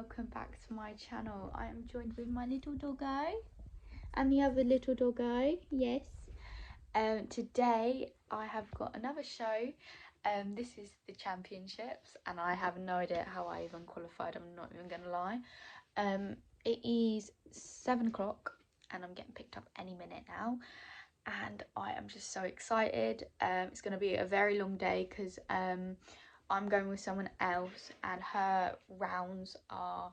welcome back to my channel. I am joined with my little doggo and the other little doggo. Yes. Today I have got another show. This is the championships and I have no idea how I even qualified. I'm not even gonna lie. It is 7 o'clock and I'm getting picked up any minute now, and I am just so excited. It's gonna be a very long day because I'm going with someone else and her rounds are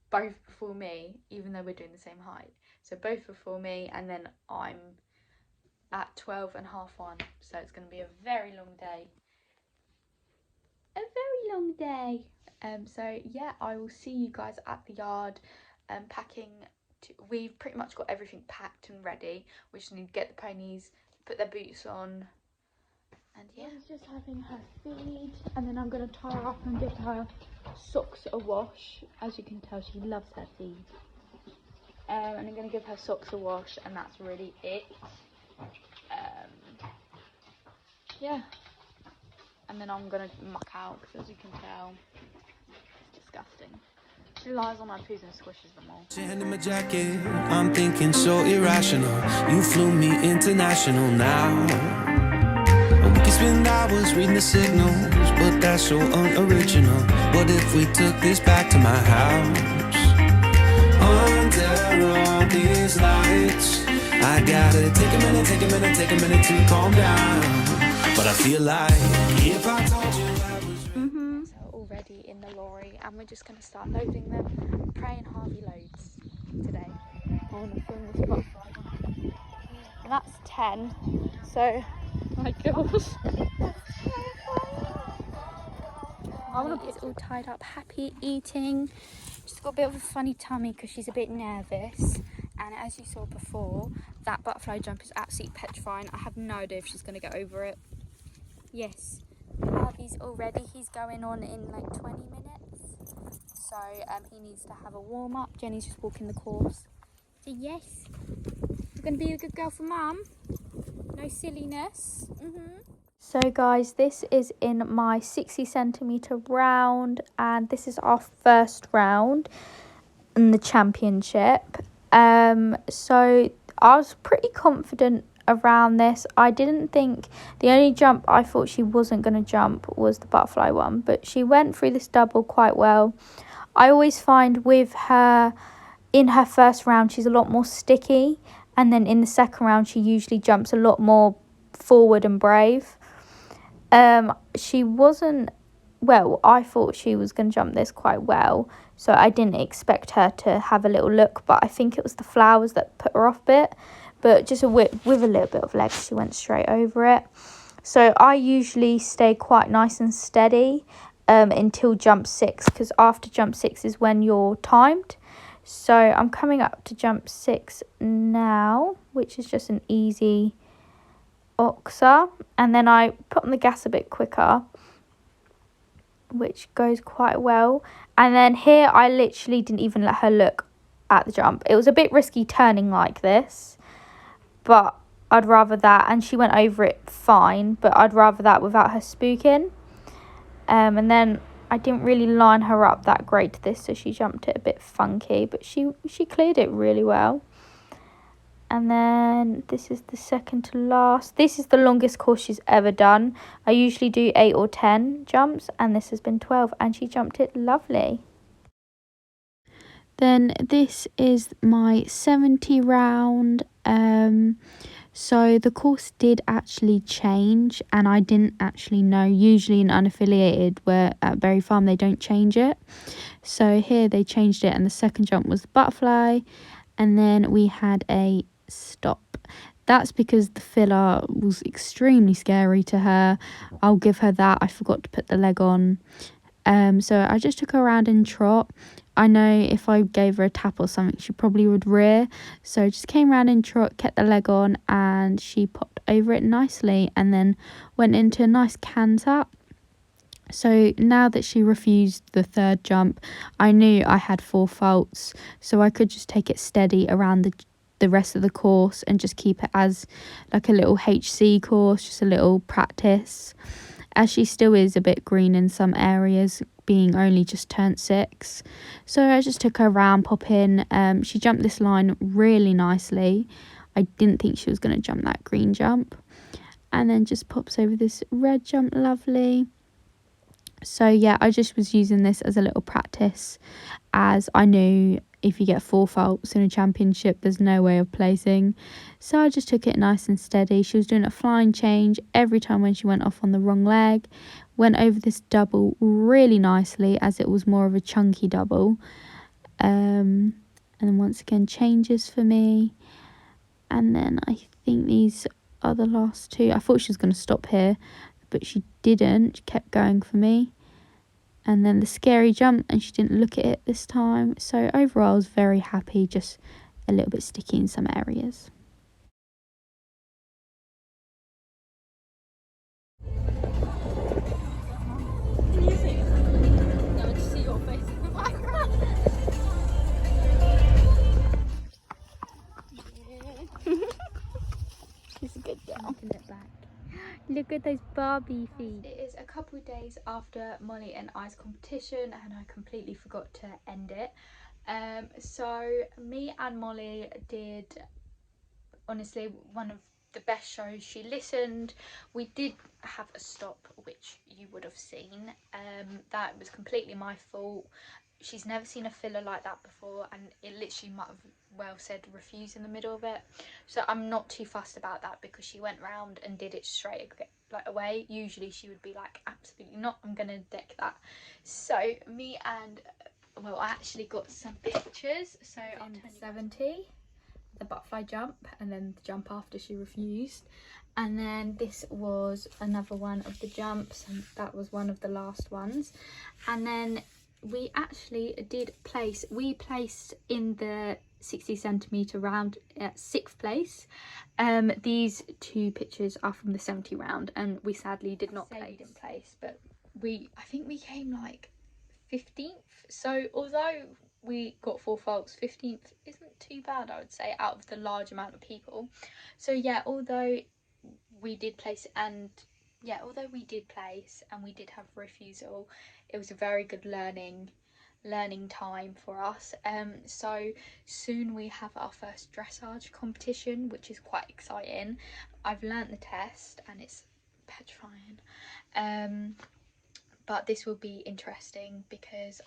both before me, even though we're doing the same height. So both before me, and then I'm at 12 and half 1. So it's going to be a very long day. A very long day. So yeah, I will see you guys at the yard packing. We've pretty much got everything packed and ready. We just need to get the ponies, put their boots on. And yeah, she's just having her feed, and then I'm going to tie her up and give her socks a wash. As you can tell, she loves her feed. And I'm going to give her socks a wash, and that's really it. Yeah. And then I'm going to muck out, because as you can tell, it's disgusting. She lies on my poos and squishes them all. Sand in my jacket, I'm thinking so irrational. You flew me international now. We can spend hours reading the signals, but that's so unoriginal. What if we took this back to my house? Under all these lights, I gotta take a minute to calm down. But I feel like if I told you I was... So already in the lorry, and we're just gonna start loading them, praying Harvey loads today. I want to film this butterfly one. And that's 10. So, my gosh. It's all tied up, happy eating. She's got a bit of a funny tummy because she's a bit nervous. And as you saw before, that butterfly jump is absolutely petrifying. I have no idea if she's going to get over it. Yes, Harvey's already. He's going on in like 20 minutes. So he needs to have a warm up. Jenny's just walking the course. So yes, you're going to be a good girl for mum. No silliness. So guys, this is in my 60cm round, and this is our first round in the championship. So I was pretty confident around this. I didn't think, the only jump I thought she wasn't going to jump was the butterfly one, but she went through this double quite well. I always find with her, in her first round, she's a lot more sticky, and then in the second round she usually jumps a lot more forward and brave. She wasn't, well, I thought she was going to jump this quite well, so I didn't expect her to have a little look, but I think it was the flowers that put her off a bit, but just with a little bit of leg, she went straight over it. So I usually stay quite nice and steady until jump 6, because after jump 6 is when you're timed. So I'm coming up to jump 6 now, which is just an easy oxa, and then I put on the gas a bit quicker, which goes quite well. And then here I literally didn't even let her look at the jump. It was a bit risky turning like this, but I'd rather that, and she went over it fine, but I'd rather that without her spooking. And then I didn't really line her up that great to this, so she jumped it a bit funky, but she cleared it really well. And then this is the second to last. This is the longest course she's ever done. I usually do 8 or 10 jumps, and this has been 12, and she jumped it lovely. Then this is my 70 round. So the course did actually change, and I didn't actually know. Usually in unaffiliated, where at Buryfarm they don't change it. So here they changed it, and the second jump was the butterfly, and then we had a stop. That's because the filler was extremely scary to her. I'll give her that. I forgot to put the leg on. So I just took her around in trot. I know if I gave her a tap or something, she probably would rear. So I just came around in trot, kept the leg on, and she popped over it nicely, and then went into a nice canter. So now that she refused the third jump, I knew I had 4 faults, so I could just take it steady around the rest of the course and just keep it as like a little HC course, just a little practice, as she still is a bit green in some areas being only just turned 6. So I just took her around, popping. She jumped this line really nicely. I didn't think she was going to jump that green jump. And then just pops over this red jump, lovely. So yeah, I just was using this as a little practice, as I knew if you get 4 faults in a championship, there's no way of placing. So I just took it nice and steady. She was doing a flying change every time when she went off on the wrong leg. Went over this double really nicely, as it was more of a chunky double. And then once again, changes for me. And then I think these are the last 2. I thought she was going to stop here, but she didn't. She kept going for me. And then the scary jump, and she didn't look at it this time. So overall I was very happy, just a little bit sticky in some areas. Can you see? No, I just see your face in the background. She's a good girl. Look back. Look at those Barbie feet. It is a couple of days after Molly and I's competition, and I completely forgot to end it. So me and Molly did, honestly, one of the best shows. She listened. We did have a stop, which you would have seen. That was completely my fault. She's never seen a filler like that before, and it literally might have well said refuse in the middle of it. So I'm not too fussed about that, because she went round and did it straight away. Usually she would be like, absolutely not, I'm gonna deck that. So me and, well, I actually got some pictures. So I'm 70, the butterfly jump, and then the jump after she refused. And then this was another one of the jumps, and that was one of the last ones. And then we actually did place, we placed in the 60 centimetre round at 6th place. These 2 pictures are from the 70 round, and we sadly did not place, but I think we came like 15th. So although we got 4 faults, 15th isn't too bad, I would say, out of the large amount of people. So yeah, although we did place, and we did have refusal, it was a very good learning time for us. So soon we have our first dressage competition, which is quite exciting. I've learnt the test and it's petrifying, but this will be interesting because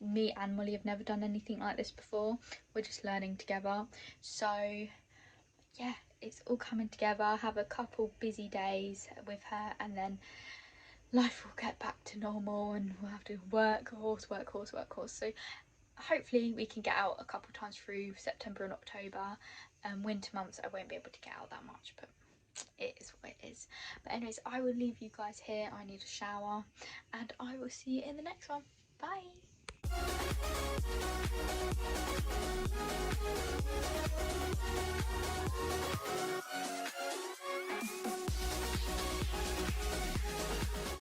me and Molly have never done anything like this before. We're just learning together. So yeah, it's all coming together. I have a couple busy days with her, and then life will get back to normal, and we'll have to work horse. So hopefully we can get out a couple times through September and October. Winter months I won't be able to get out that much, but it is what it is. But anyways, I will leave you guys here. I need a shower, and I will see you in the next one. Bye.